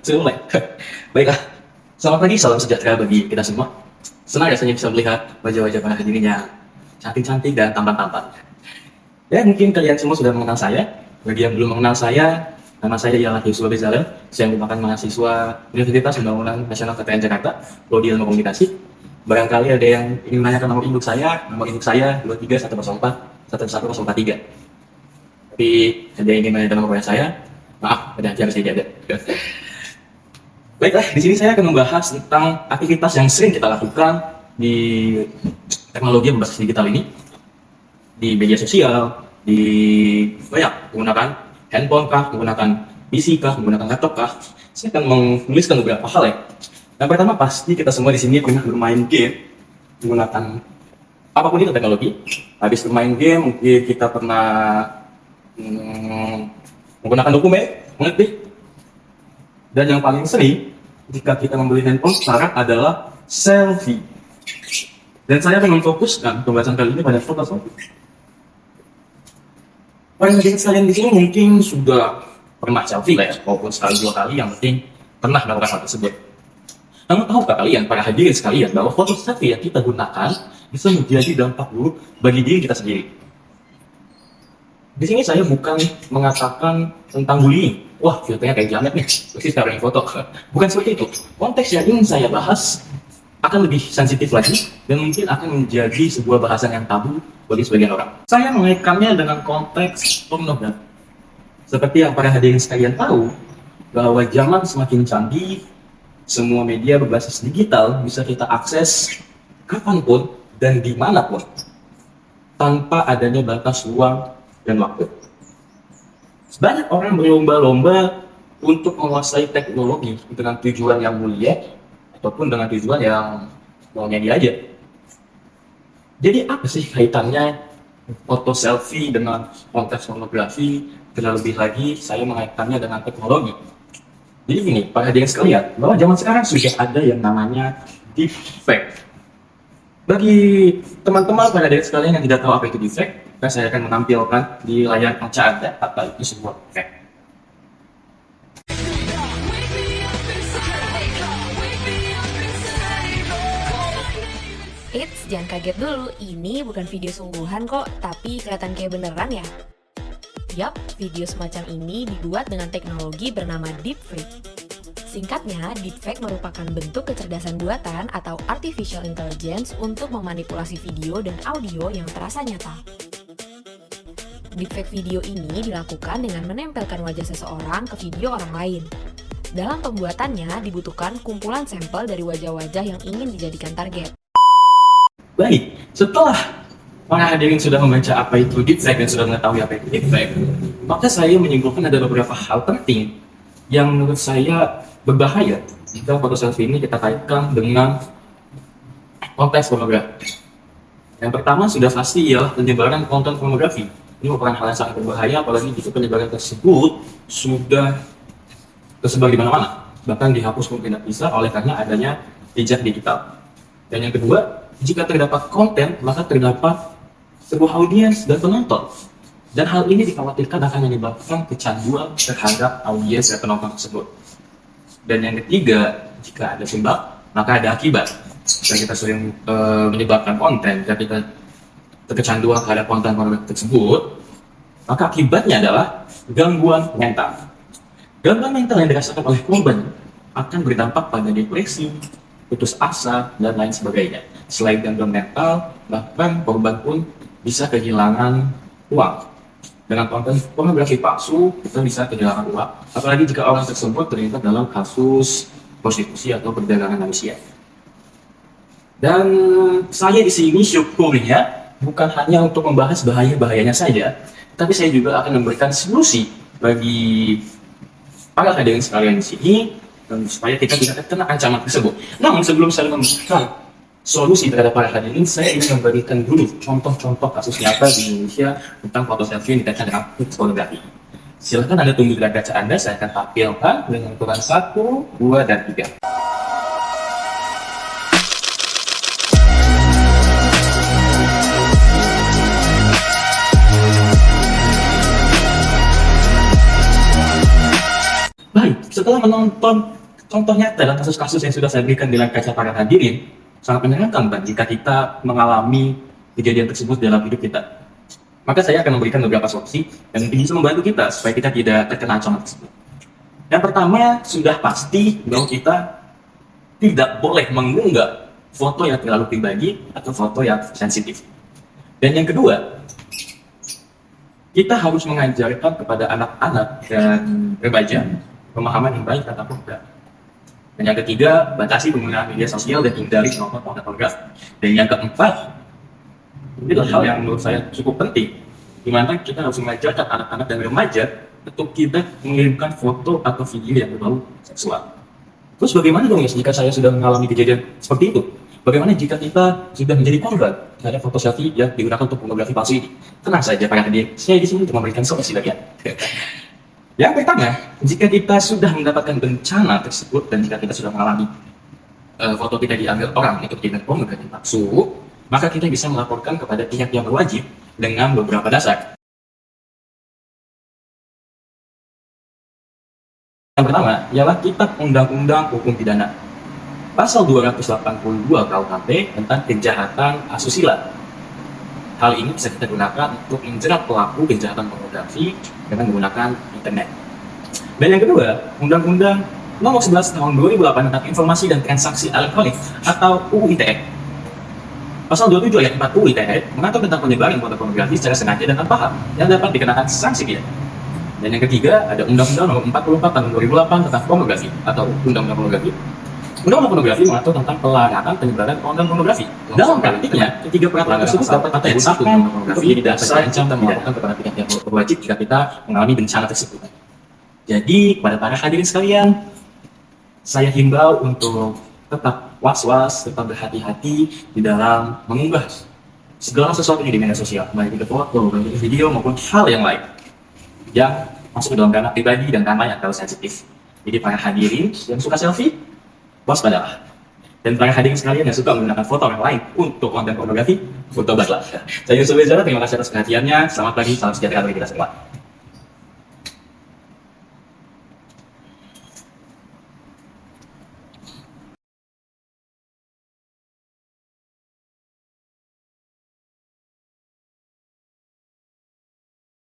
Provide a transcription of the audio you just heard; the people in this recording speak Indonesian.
Sudah mulai. Baiklah, selamat pagi, salam sejahtera bagi kita semua. Senang rasanya bisa melihat wajah-wajah para hadirin yang cantik-cantik dan tampan-tampan. Ya, mungkin kalian semua sudah mengenal saya. Bagi yang belum mengenal saya, nama saya ialah Yusuf Bezalel. Saya merupakan mahasiswa Universitas Pembangunan Nasional PTN Jakarta, Prodi Ilmu Komunikasi. Barangkali ada yang ingin menanyakan nomor induk saya 23143 Tapi ada yang ingin menanyakan nomor WA saya, maaf, ada acara saya ada. Baiklah, di sini saya akan membahas tentang aktivitas yang sering kita lakukan di teknologi yang berbasis digital ini, di media sosial, di menggunakan handphone kah, menggunakan PC kah, menggunakan laptop kah. Saya akan menuliskan beberapa hal ya. Yang pertama, pasti kita semua di sini pernah bermain game menggunakan apapun itu teknologi. Habis bermain game, mungkin kita pernah menggunakan dokumen, mengetik. Dan yang paling sering jika kita membeli handphone sekarang adalah selfie. Dan saya akan memfokuskan pembahasan kali ini pada foto selfie. Paling sedikit sekalian di sini mungkin sudah pernah selfie lah ya, maupun sekali dua kali, yang penting pernah melakukan hal tersebut. Namun tahukah kalian, para hadirin sekalian, bahwa foto selfie yang kita gunakan bisa menjadi dampak buruk bagi diri kita sendiri. Di sini saya bukan mengatakan tentang bullying. Wah, filternya kayak jamet nih, pasti sekarang yang foto. Bukan seperti itu. Konteks yang ingin saya bahas akan lebih sensitif lagi, dan mungkin akan menjadi sebuah bahasan yang tabu bagi sebagian orang. Saya mengaitkannya dengan konteks pornografi. Seperti yang para hadirin sekalian tahu, bahwa zaman semakin canggih, semua media berbasis digital bisa kita akses kapanpun dan dimanapun, tanpa adanya batas ruang dan waktu. Banyak orang berlomba-lomba untuk menguasai teknologi dengan tujuan yang mulia ataupun dengan tujuan yang maunya dia aja. Jadi apa sih kaitannya foto selfie dengan konteks pornografi? Terlebih lagi saya mengaitkannya dengan teknologi. Jadi gini, para hadirin sekalian, bahwa zaman sekarang sudah ada yang namanya deepfake. Bagi teman-teman para hadirin sekalian yang tidak tahu apa itu deepfake, saya akan menampilkan di layar kaca Anda apa itu sebuah fake. Eits, jangan kaget dulu, ini bukan video sungguhan kok, tapi kelihatan kayak beneran ya? Yap, video semacam ini dibuat dengan teknologi bernama deepfake. Singkatnya, deepfake merupakan bentuk kecerdasan buatan atau artificial intelligence untuk memanipulasi video dan audio yang terasa nyata. Deepfake video ini dilakukan dengan menempelkan wajah seseorang ke video orang lain. Dalam pembuatannya dibutuhkan kumpulan sampel dari wajah-wajah yang ingin dijadikan target. Baik, setelah para hadirin sudah membaca apa itu deepfake dan sudah mengetahui apa itu deepfake, maka saya menyimpulkan ada beberapa hal penting yang menurut saya berbahaya jika foto selfie ini kita kaitkan dengan konteks pornografi. Yang pertama sudah pasti ialah penyebaran konten pornografi. Ini merupakan hal yang sangat berbahaya, apalagi jika penyebaran tersebut sudah tersebar di mana-mana, bahkan dihapus pun tidak bisa oleh karena adanya jejak digital. Dan yang kedua, jika terdapat konten, maka terdapat sebuah audiens dan penonton. Dan hal ini dikhawatirkan akan menyebabkan kecanduan terhadap audiens dan penonton tersebut. Dan yang ketiga, jika ada sebab, maka ada akibat. Jika kita sering menyebarkan konten, jika kita kecanduan terhadap konten pornografi tersebut, maka akibatnya adalah gangguan mental. Gangguan mental yang dirasakan oleh korban akan berdampak pada depresi, putus asa, dan lain sebagainya. Selain gangguan mental, bahkan korban pun bisa kehilangan uang. Dengan konten pornografi palsu, kita bisa kehilangan uang. Apalagi jika orang tersebut terlibat dalam kasus prostitusi atau perdagangan manusia. Dan saya di sini syukurnya bukan hanya untuk membahas bahaya-bahayanya saja, tapi saya juga akan memberikan solusi bagi para hadirin sekalian di sini, dan supaya kita tidak terkena ancaman tersebut. Namun sebelum saya memberikan solusi terhadap para hadirin, saya ingin memberikan dulu contoh-contoh kasus nyata di Indonesia tentang foto selfie yang dikaitkan dengan pornografi. Silahkan Anda tunggu di layar kaca Anda, saya akan tampilkan dengan ukuran 1, 2, dan 3. Baik, setelah setelah menonton contoh nyata dan kasus-kasus yang sudah saya berikan di layar kaca para hadirin, sangat menyenangkan kan jika kita mengalami kejadian tersebut dalam hidup kita. Maka saya akan memberikan beberapa solusi yang mungkin bisa membantu kita supaya kita tidak terkena ancaman tersebut. Yang pertama, sudah pasti bahwa kita tidak boleh mengunggah foto yang terlalu pribadi atau foto yang sensitif. Dan yang kedua, kita harus mengajarkan kepada anak-anak dan remaja pemahaman yang baik tentang pornografi. Dan yang ketiga, batasi penggunaan media sosial dan hindari menonton pornografi. Dan yang keempat, ini adalah hal yang menurut saya cukup penting, di mana kita harus mengajarkan anak-anak dan remaja untuk tidak mengirimkan foto atau video yang berbau seksual. Terus bagaimana dong ya jika saya sudah mengalami kejadian seperti itu? Bagaimana jika kita sudah menjadi korban terhadap foto selfie yang digunakan untuk pornografi palsu ini? Tenang saja para hadirin, saya di sini untuk memberikan solusi bagian. Yang pertama, jika kita sudah mendapatkan bencana tersebut dan jika kita sudah mengalami foto kita diambil orang untuk kejadian pornografi palsu, maka kita bisa melaporkan kepada pihak yang berwajib dengan beberapa dasar. Yang pertama ialah Kitab Undang-Undang Hukum Pidana. Pasal 282 KUHP tentang kejahatan asusila. Hal ini bisa kita gunakan untuk menjerat pelaku kejahatan pornografi dengan menggunakan internet. Dan yang kedua, Undang-Undang Nomor 11 Tahun 2008 tentang Informasi dan Transaksi Elektronik atau UU ITE. Pasal 27 ayat 4 UU ITE mengatur tentang penyebaran foto pornografi secara sengaja dan tanpa hak yang dapat dikenakan sanksi pidana. Dan yang ketiga, ada Undang-Undang Nomor 44 Tahun 2008 tentang pornografi atau Undang-Undang Pornografi. Undang-Undang Pornografi mengatur tentang pelarangan penyebaran konten pornografi. Dalam praktiknya, ketiga peraturan tersebut dapat kita gunakan untuk menjadi dasar kita melaporkan kepada pihak yang berwajib jika kita mengalami bencana tersebut. Jadi, kepada para hadirin sekalian, saya himbau untuk tetap was-was, tetap berhati-hati di dalam mengunggah segala sesuatu di media sosial, baik itu foto, baik itu video, maupun hal yang lain yang masuk ke dalam ranah pribadi dan ranah yang terlalu sensitif. Jadi para hadirin yang suka selfie, waspadalah. Dan para hadirin sekalian yang suka menggunakan foto orang lain untuk konten pornografi, bertobatlah. Saya Yusuf Bezara, terima kasih atas perhatiannya. Selamat pagi, salam sejahtera bagi kita semua.